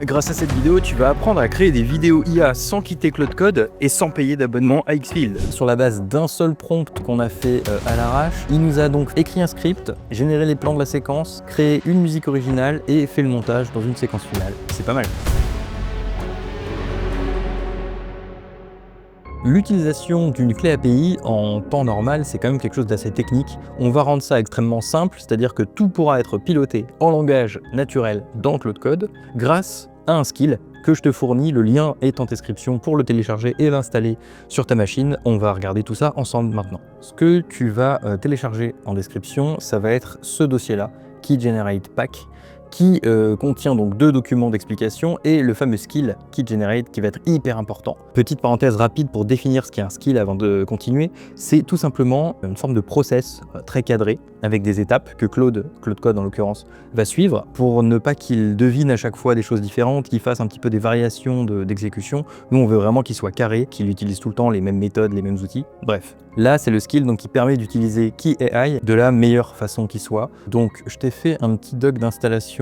Grâce à cette vidéo, tu vas apprendre à créer des vidéos IA sans quitter Claude Code et sans payer d'abonnement à Xfield. Sur la base d'un seul prompt qu'on a fait à l'arrache, il nous a donc écrit un script, généré les plans de la séquence, créé une musique originale et fait le montage dans une séquence finale. C'est pas mal. L'utilisation d'une clé API en temps normal, c'est quand même quelque chose d'assez technique. On va rendre ça extrêmement simple, c'est-à-dire que tout pourra être piloté en langage naturel dans Claude Code grâce à un skill que je te fournis. Le lien est en description pour le télécharger et l'installer sur ta machine. On va regarder tout ça ensemble maintenant. Ce que tu vas télécharger en description, ça va être ce dossier-là, KeyGeneratePack, qui contient donc 2 documents d'explication et le fameux skill KeyGenerate qui va être hyper important. Petite parenthèse rapide pour définir ce qu'est un skill avant de continuer, c'est tout simplement une forme de process très cadré avec des étapes que Claude Code en l'occurrence, va suivre pour ne pas qu'il devine à chaque fois des choses différentes, qu'il fasse un petit peu des variations d'exécution. Nous on veut vraiment qu'il soit carré, qu'il utilise tout le temps les mêmes méthodes, les mêmes outils. Bref, là c'est le skill donc qui permet d'utiliser KeyAI de la meilleure façon qui soit. Donc je t'ai fait un petit doc d'installation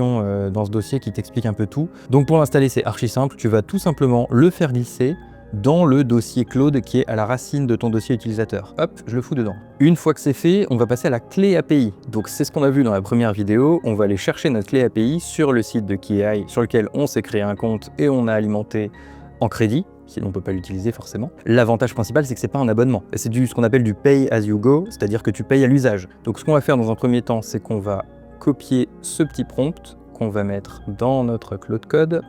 dans ce dossier qui t'explique un peu tout. Donc pour l'installer c'est archi simple, tu vas tout simplement le faire glisser dans le dossier Claude qui est à la racine de ton dossier utilisateur. Hop, je le fous dedans. Une fois que c'est fait, on va passer à la clé API. Donc c'est ce qu'on a vu dans la première vidéo, on va aller chercher notre clé API sur le site de KeyAI sur lequel on s'est créé un compte et on a alimenté en crédit, sinon on ne peut pas l'utiliser forcément. L'avantage principal, c'est que c'est pas un abonnement. C'est ce qu'on appelle du pay as you go, c'est-à-dire que tu payes à l'usage. Donc ce qu'on va faire dans un premier temps, c'est qu'on va copier ce petit prompt qu'on va mettre dans notre Claude Code.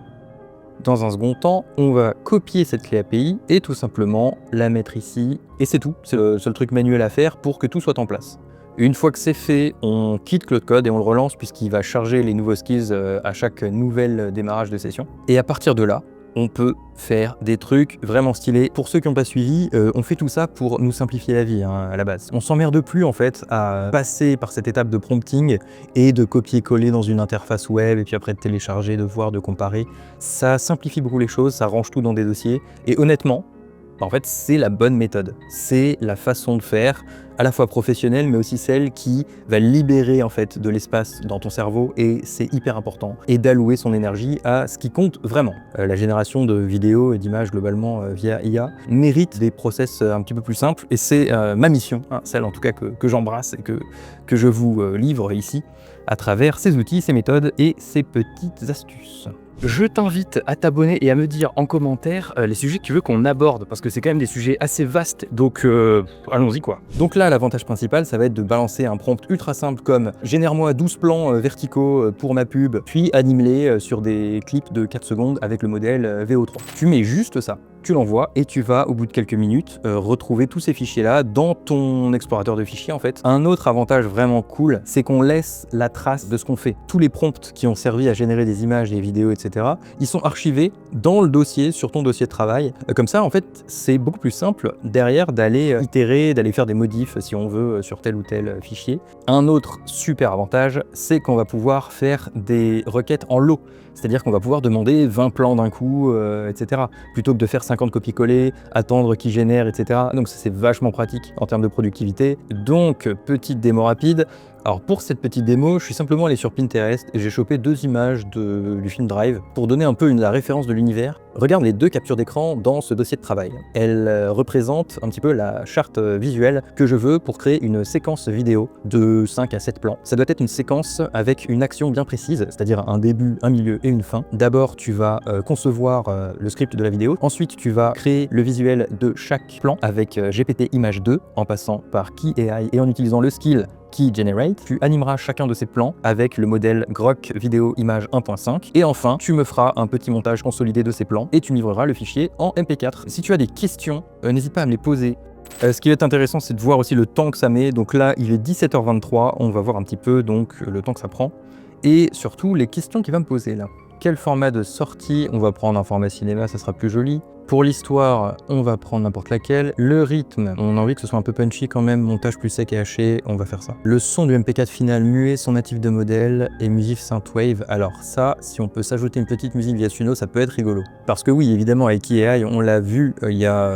Dans un second temps, on va copier cette clé API et tout simplement la mettre ici. Et c'est tout, c'est le seul truc manuel à faire pour que tout soit en place. Une fois que c'est fait, on quitte Claude Code et on le relance puisqu'il va charger les nouveaux skills à chaque nouvel démarrage de session. Et à partir de là, on peut faire des trucs vraiment stylés. Pour ceux qui n'ont pas suivi, on fait tout ça pour nous simplifier la vie à la base. On s'emmerde plus en fait à passer par cette étape de prompting et de copier-coller dans une interface web et puis après de télécharger, de voir, de comparer. Ça simplifie beaucoup les choses, ça range tout dans des dossiers et honnêtement, en fait, c'est la bonne méthode. C'est la façon de faire, à la fois professionnelle, mais aussi celle qui va libérer en fait de l'espace dans ton cerveau, et c'est hyper important, et d'allouer son énergie à ce qui compte vraiment. La génération de vidéos et d'images globalement via IA mérite des process un petit peu plus simples, et c'est ma mission, hein, celle en tout cas que j'embrasse et que je vous livre ici, à travers ces outils, ces méthodes et ces petites astuces. Je t'invite à t'abonner et à me dire en commentaire les sujets que tu veux qu'on aborde, parce que c'est quand même des sujets assez vastes, donc allons-y quoi. Donc là, l'avantage principal, ça va être de balancer un prompt ultra simple comme « Génère-moi 12 plans verticaux pour ma pub, puis anime-les sur des clips de 4 secondes avec le modèle VO3 ». Tu mets juste ça, tu l'envoies et tu vas, au bout de quelques minutes, retrouver tous ces fichiers-là dans ton explorateur de fichiers en fait. Un autre avantage vraiment cool, c'est qu'on laisse la trace de ce qu'on fait. Tous les prompts qui ont servi à générer des images, des vidéos, etc., ils sont archivés dans le dossier, sur ton dossier de travail. Comme ça, en fait, c'est beaucoup plus simple derrière d'aller itérer, d'aller faire des modifs si on veut sur tel ou tel fichier. Un autre super avantage, c'est qu'on va pouvoir faire des requêtes en lot. C'est-à-dire qu'on va pouvoir demander 20 plans d'un coup, etc. Plutôt que de faire 50 copier-coller, attendre qu'ils génèrent, etc. Donc ça, c'est vachement pratique en termes de productivité. Donc, petite démo rapide. Alors pour cette petite démo, je suis simplement allé sur Pinterest et j'ai chopé 2 images du film Drive pour donner un peu la référence de l'univers. Regarde les 2 captures d'écran dans ce dossier de travail. Elles représentent un petit peu la charte visuelle que je veux pour créer une séquence vidéo de 5 à 7 plans. Ça doit être une séquence avec une action bien précise, c'est-à-dire un début, un milieu et une fin. D'abord, tu vas concevoir le script de la vidéo. Ensuite, tu vas créer le visuel de chaque plan avec GPT Image 2 en passant par KeyAI et en utilisant le skill KeyGenerate. Tu animeras chacun de ces plans avec le modèle Grok Vidéo Image 1.5 et enfin tu me feras un petit montage consolidé de ces plans et tu me livreras le fichier en MP4. Si tu as des questions, n'hésite pas à me les poser. Ce qui est intéressant, c'est de voir aussi le temps que ça met. Donc là, il est 17h23, on va voir un petit peu donc le temps que ça prend et surtout les questions qu'il va me poser là. Quel format de sortie? On va prendre un format cinéma, ça sera plus joli. Pour l'histoire, on va prendre n'importe laquelle. Le rythme, on a envie que ce soit un peu punchy quand même, montage plus sec et haché, on va faire ça. Le son du MP4 final muet, son natif de modèle et musique synthwave. Alors ça, si on peut s'ajouter une petite musique via Suno, ça peut être rigolo. Parce que oui, évidemment, avec AI, on l'a vu, il y a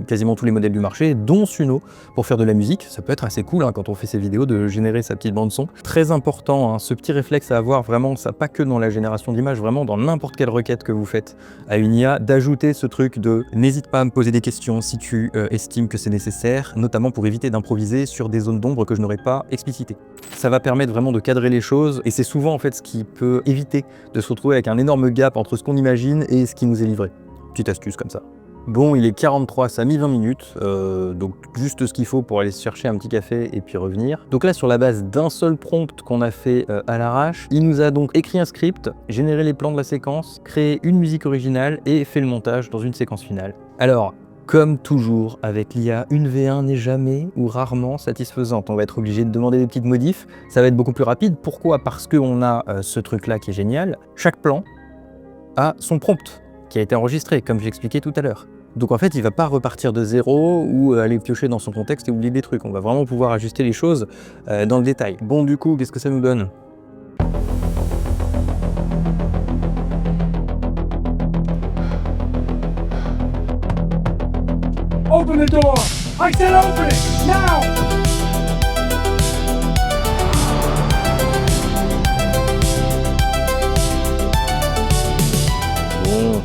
quasiment tous les modèles du marché, dont Suno, pour faire de la musique. Ça peut être assez cool quand on fait ces vidéos de générer sa petite bande son. Très important, ce petit réflexe à avoir vraiment, ça pas que dans la génération d'images, vraiment dans n'importe quelle requête que vous faites à une IA, d'ajouter ce truc de n'hésite pas à me poser des questions si tu estimes que c'est nécessaire, notamment pour éviter d'improviser sur des zones d'ombre que je n'aurais pas explicitées. Ça va permettre vraiment de cadrer les choses et c'est souvent en fait ce qui peut éviter de se retrouver avec un énorme gap entre ce qu'on imagine et ce qui nous est livré. Petite astuce comme ça. Bon, il est 43, ça a mis 20 minutes, donc juste ce qu'il faut pour aller se chercher un petit café et puis revenir. Donc là, sur la base d'un seul prompt qu'on a fait à l'arrache, il nous a donc écrit un script, généré les plans de la séquence, créé une musique originale et fait le montage dans une séquence finale. Alors, comme toujours avec l'IA, une V1 n'est jamais ou rarement satisfaisante. On va être obligé de demander des petites modifs, ça va être beaucoup plus rapide. Pourquoi? Parce qu'on a ce truc-là qui est génial. Chaque plan a son prompt qui a été enregistré, comme j'expliquais tout à l'heure. Donc en fait, il va pas repartir de zéro ou aller piocher dans son contexte et oublier des trucs. On va vraiment pouvoir ajuster les choses dans le détail. Bon, du coup, qu'est-ce que ça nous donne? Open the door! I said open it! Now! Bon.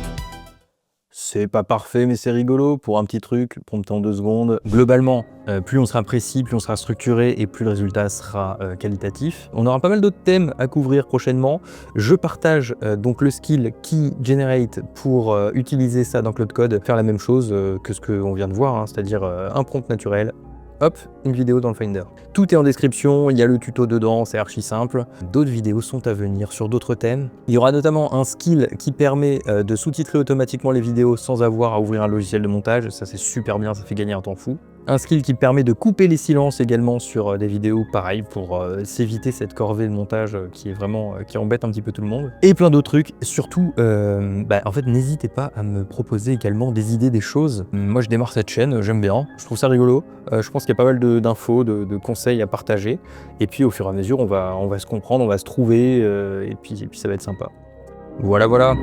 C'est pas parfait, mais c'est rigolo pour un petit truc, prompt en 2 secondes. Globalement, plus on sera précis, plus on sera structuré et plus le résultat sera qualitatif. On aura pas mal d'autres thèmes à couvrir prochainement. Je partage donc le skill Key Generate pour utiliser ça dans Claude Code, faire la même chose que ce qu'on vient de voir, c'est-à-dire un prompt naturel. Hop, une vidéo dans le Finder. Tout est en description, il y a le tuto dedans, c'est archi simple. D'autres vidéos sont à venir sur d'autres thèmes. Il y aura notamment un skill qui permet de sous-titrer automatiquement les vidéos sans avoir à ouvrir un logiciel de montage. Ça c'est super bien, ça fait gagner un temps fou. Un skill qui permet de couper les silences également sur des vidéos, pareil, pour s'éviter cette corvée de montage qui est vraiment, qui embête un petit peu tout le monde. Et plein d'autres trucs. Surtout, en fait, n'hésitez pas à me proposer également des idées, des choses. Moi, je démarre cette chaîne, j'aime bien, je trouve ça rigolo. Je pense qu'il y a pas mal d'infos, de conseils à partager. Et puis, au fur et à mesure, on va se comprendre, on va se trouver, et puis ça va être sympa. Voilà, voilà.